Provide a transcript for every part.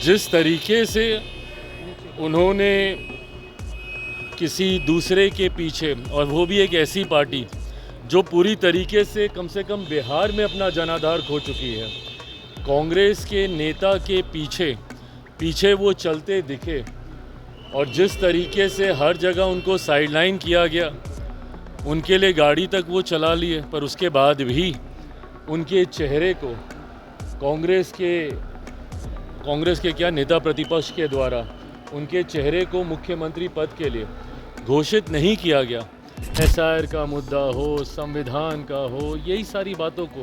जिस तरीके से उन्होंने किसी दूसरे के पीछे, और वो भी एक ऐसी पार्टी जो पूरी तरीके से कम बिहार में अपना जनाधार खो चुकी है, कांग्रेस के नेता के पीछे वो चलते दिखे, और जिस तरीके से हर जगह उनको साइडलाइन किया गया, उनके लिए गाड़ी तक वो चला लिए, पर उसके बाद भी उनके चेहरे को कांग्रेस के क्या नेता प्रतिपक्ष के द्वारा उनके चेहरे को मुख्यमंत्री पद के लिए घोषित नहीं किया गया। एसआईआर का मुद्दा हो, संविधान का हो, यही सारी बातों को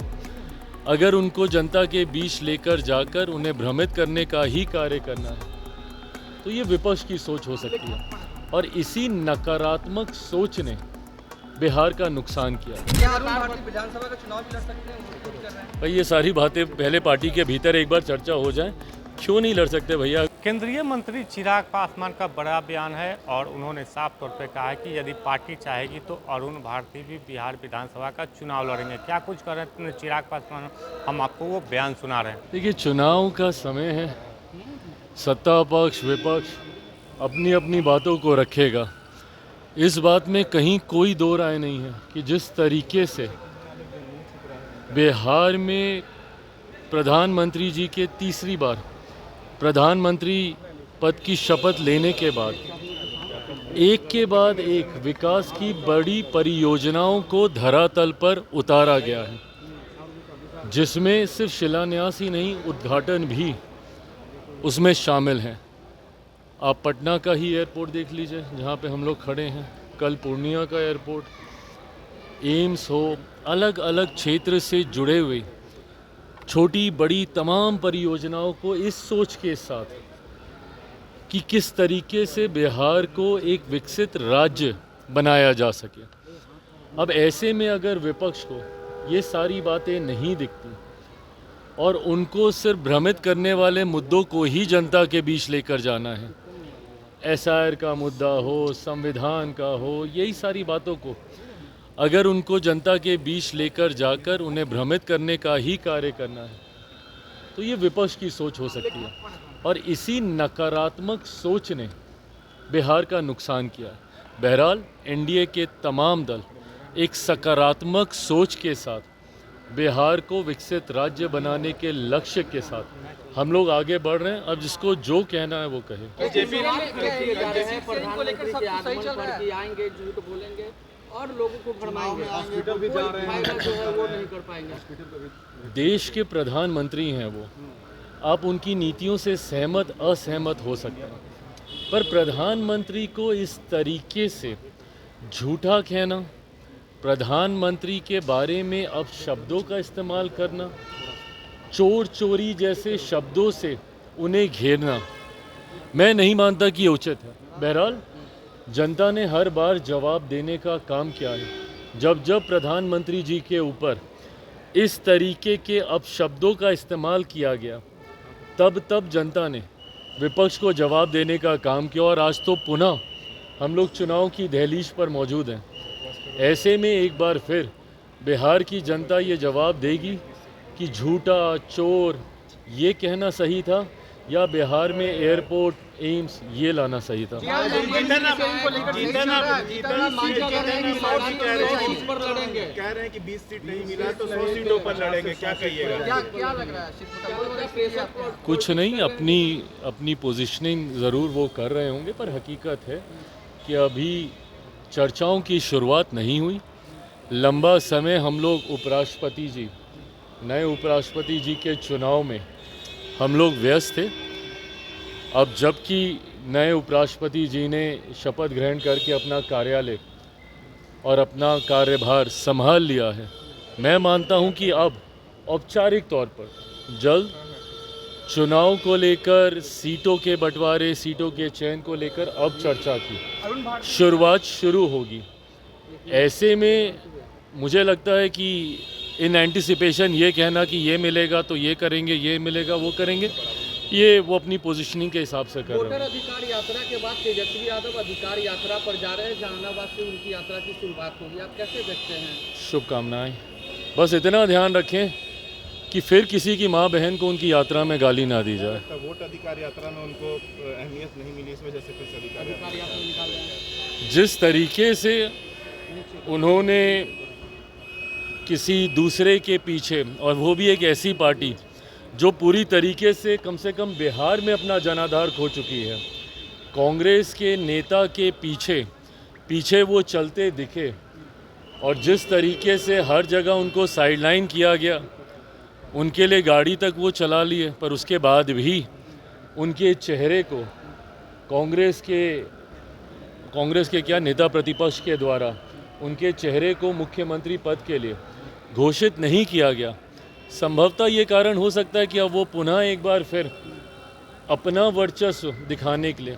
अगर उनको जनता के बीच लेकर जाकर उन्हें भ्रमित करने का ही कार्य करना है, तो ये विपक्ष की सोच हो सकती है, और इसी नकारात्मक सोच ने बिहार का नुकसान किया। क्या अरुण भारती विधानसभा का चुनाव भी लड़ सकते हैं? वो भी कर रहे हैं। भाई ये सारी बातें पहले पार्टी के भीतर एक बार चर्चा हो जाए, क्यों नहीं लड़ सकते भैया। केंद्रीय मंत्री चिराग पासवान का बड़ा बयान है और उन्होंने साफ तौर पे कहा है कि यदि पार्टी चाहेगी तो अरुण भारती भी बिहार विधानसभा का चुनाव लड़ेंगे। क्या कुछ कर रहे हैं चिराग पासवान, हम आपको वो बयान सुना रहे हैं। देखिए, चुनाव का समय है, सत्ता पक्ष विपक्ष अपनी अपनी बातों को रखेगा। इस बात में कहीं कोई दो राय नहीं है कि जिस तरीके से बिहार में प्रधानमंत्री जी के तीसरी बार प्रधानमंत्री पद की शपथ लेने के बाद एक के बाद एक विकास की बड़ी परियोजनाओं को धरातल पर उतारा गया है, जिसमें सिर्फ शिलान्यास ही नहीं, उद्घाटन भी उसमें शामिल हैं। आप पटना का ही एयरपोर्ट देख लीजिए जहाँ पे हम लोग खड़े हैं, कल पूर्णिया का एयरपोर्ट, एम्स हो, अलग अलग क्षेत्र से जुड़े हुए छोटी बड़ी तमाम परियोजनाओं को इस सोच के साथ कि किस तरीके से बिहार को एक विकसित राज्य बनाया जा सके। अब ऐसे में अगर विपक्ष को ये सारी बातें नहीं दिखती और उनको सिर्फ भ्रमित करने वाले मुद्दों को ही जनता के बीच लेकर जाना है, एसआईआर का मुद्दा हो, संविधान का हो, यही सारी बातों को अगर उनको जनता के बीच लेकर जाकर उन्हें भ्रमित करने का ही कार्य करना है, तो ये विपक्ष की सोच हो सकती है, और इसी नकारात्मक सोच ने बिहार का नुकसान किया है। बहरहाल एनडीए के तमाम दल एक सकारात्मक सोच के साथ बिहार को विकसित राज्य बनाने के लक्ष्य के साथ हम लोग आगे बढ़ रहे हैं। अब जिसको जो कहना है वो कहे। और लोगों को भरमाएंगे, हॉस्पिटल भी जा रहे हैं, जो है वो नहीं कर पाएंगे। देश के प्रधानमंत्री हैं वो, आप उनकी नीतियों से सहमत असहमत हो सकते हैं, पर प्रधानमंत्री को इस तरीके से झूठा कहना, प्रधानमंत्री के बारे में अब शब्दों का इस्तेमाल करना, चोर चोरी जैसे शब्दों से उन्हें घेरना, मैं नहीं मानता कि ये उचित है। बहरहाल जनता ने हर बार जवाब देने का काम किया है। जब प्रधानमंत्री जी के ऊपर इस तरीके के अपशब्दों का इस्तेमाल किया गया, तब जनता ने विपक्ष को जवाब देने का काम किया, और आज तो पुनः हम लोग चुनाव की दहलीज पर मौजूद हैं। ऐसे में एक बार फिर बिहार की जनता ये जवाब देगी कि झूठा, चोर ये कहना सही था या बिहार में एयरपोर्ट, एम्स ये लाना सही था। कह रहे हैं कि 20 सीट नहीं मिला तो 100 सीटों पर लड़ेंगे, क्या कहिएगा? क्या लग रहा है? कुछ नहीं, अपनी पोजीशनिंग ज़रूर वो कर रहे होंगे, पर हकीकत है कि अभी चर्चाओं की शुरुआत नहीं हुई। लंबा समय हम लोग नए उपराष्ट्रपति जी के चुनाव में हम लोग व्यस्त थे। अब जबकि नए उपराष्ट्रपति जी ने शपथ ग्रहण करके अपना कार्यालय और अपना कार्यभार संभाल लिया है, मैं मानता हूं कि अब औपचारिक तौर पर जल्द चुनाव को लेकर, सीटों के बंटवारे, सीटों के चयन को लेकर अब चर्चा की शुरुआत शुरू होगी। ऐसे में मुझे लगता है कि इन एंटिसिपेशन ये कहना कि ये मिलेगा तो ये करेंगे, ये मिलेगा वो करेंगे, ये वो अपनी पोजीशनिंग के हिसाब से कर रहे हैं। वोटर अधिकार यात्रा के बाद तेजस्वी यादव अधिकार यात्रा पर जा रहे हैं, जहानाबाद से उनकी यात्रा की शुरुआत होगी, आप कैसे देखते हैं? शुभकामनाएं। बस इतना ध्यान रखें कि फिर किसी की माँ बहन को उनकी यात्रा में गाली ना दी जाए। तो वोट अधिकार यात्रा में उनको अहमियत नहीं मिली, इस वजह से कुछ अधिकार अधिकार यात्रा निकाल रहे हैं। जिस तरीके से उन्होंने किसी दूसरे के पीछे, और वो भी एक ऐसी पार्टी जो पूरी तरीके से कम बिहार में अपना जनाधार खो चुकी है, कांग्रेस के नेता के पीछे वो चलते दिखे, और जिस तरीके से हर जगह उनको साइडलाइन किया गया, उनके लिए गाड़ी तक वो चला लिए, पर उसके बाद भी उनके चेहरे को कांग्रेस के क्या नेता प्रतिपक्ष के द्वारा उनके चेहरे को मुख्यमंत्री पद के लिए घोषित नहीं किया गया। संभवतः ये कारण हो सकता है कि अब वो पुनः एक बार फिर अपना वर्चस्व दिखाने के लिए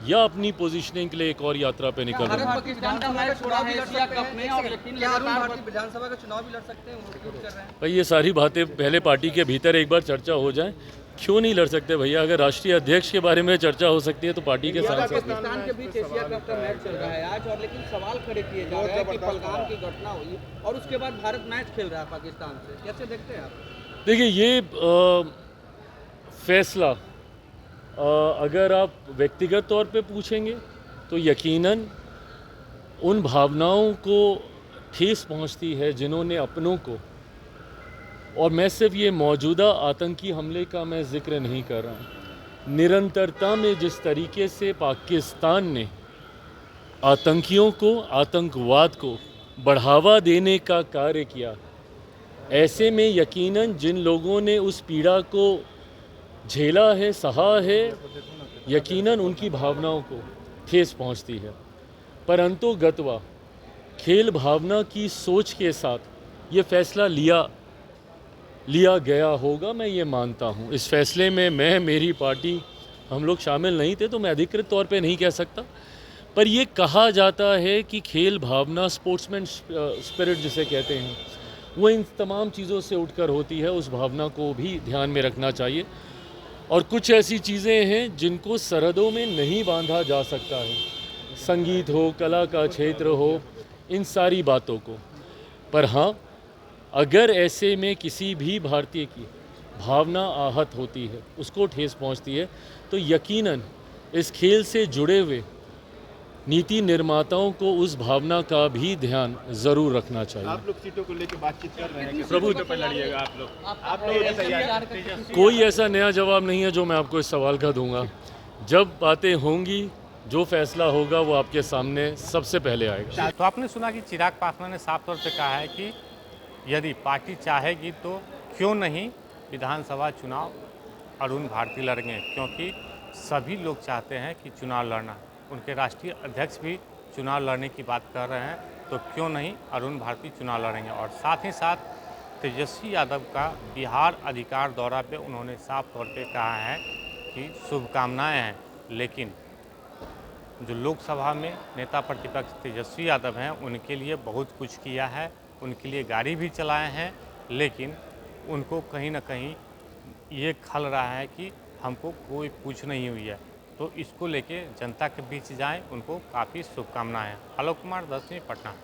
या अपनी पोजीशनिंग के लिए एक और यात्रा पे निकल रहे हैं। भारत पाकिस्तान का मैच हो रहा है एशिया कप में, और लेकिन क्या अरुण भारती विधानसभा का चुनाव भी लड़ सकते हैं, वो विरोध कर रहे हैं। भाई ये सारी बातें पहले पार्टी के भीतर एक बार चर्चा हो जाए। क्यों नहीं लड़ सकते भैया? अगर राष्ट्रीय अध्यक्ष के बारे में चर्चा हो सकती है तो पार्टी के सांसद। पाकिस्तान के बीच एशिया कप का मैच चल रहा है आज, और लेकिन सवाल खड़े किए जा रहे हैं कि पहलगाम की घटना हुई और उसके बाद भारत मैच खेल रहा है पाकिस्तान से, कैसे देखते हैं आप? देखिए ये फैसला अगर आप व्यक्तिगत तौर पे पूछेंगे तो यकीनन उन भावनाओं को ठेस पहुंचती है जिन्होंने अपनों को, और मैं सिर्फ ये मौजूदा आतंकी हमले का मैं जिक्र नहीं कर रहा हूँ, निरंतरता में जिस तरीके से पाकिस्तान ने आतंकियों को, आतंकवाद को बढ़ावा देने का कार्य किया, ऐसे में यकीनन जिन लोगों ने उस पीड़ा को झेला है, सहा है, यकीनन उनकी भावनाओं को ठेस पहुंचती है। परंतु गतवा खेल भावना की सोच के साथ ये फैसला लिया गया होगा, मैं ये मानता हूँ। इस फैसले में मैं, मेरी पार्टी, हम लोग शामिल नहीं थे, तो मैं अधिकृत तौर पे नहीं कह सकता। पर ये कहा जाता है कि खेल भावना, स्पोर्ट्समैन स्पिरिट जिसे कहते हैं, वो इन तमाम चीज़ों से उठकर होती है। उस भावना को भी ध्यान में रखना चाहिए। और कुछ ऐसी चीज़ें हैं जिनको सरहदों में नहीं बांधा जा सकता है, संगीत हो, कला का क्षेत्र हो, इन सारी बातों को। पर हाँ, अगर ऐसे में किसी भी भारतीय की भावना आहत होती है, उसको ठेस पहुंचती है, तो यकीनन इस खेल से जुड़े हुए नीति निर्माताओं को उस भावना का भी ध्यान जरूर रखना चाहिए। आप लोग सीटों को लेकर बातचीत कर रहे हैं कि प्रभु सीटों पर लड़िएगा आप लोग कोई ऐसा नया जवाब नहीं है जो मैं आपको इस सवाल का दूंगा। जब बातें होंगी, जो फैसला होगा वो आपके सामने सबसे पहले आएगा। तो आपने सुना कि चिराग पासवान ने साफ तौर पे कहा है कि यदि पार्टी चाहेगी तो क्यों नहीं विधानसभा चुनाव अरुण भारती लड़ेंगे, क्योंकि सभी लोग चाहते हैं कि चुनाव लड़ना। उनके राष्ट्रीय अध्यक्ष भी चुनाव लड़ने की बात कर रहे हैं, तो क्यों नहीं अरुण भारती चुनाव लड़ेंगे। और साथ ही साथ तेजस्वी यादव का बिहार अधिकार दौरा पे उन्होंने साफ तौर पे कहा है कि शुभकामनाएं हैं, लेकिन जो लोकसभा में नेता प्रतिपक्ष तेजस्वी यादव हैं उनके लिए बहुत कुछ किया है, उनके लिए गाड़ी भी चलाए हैं, लेकिन उनको कहीं ना कहीं ये खल रहा है कि हमको कोई पूछ नहीं हुई है। तो इसको लेके जनता के बीच जाएं, उनको काफ़ी शुभकामनाएं। आलोक कुमार, 10वीं, पटना।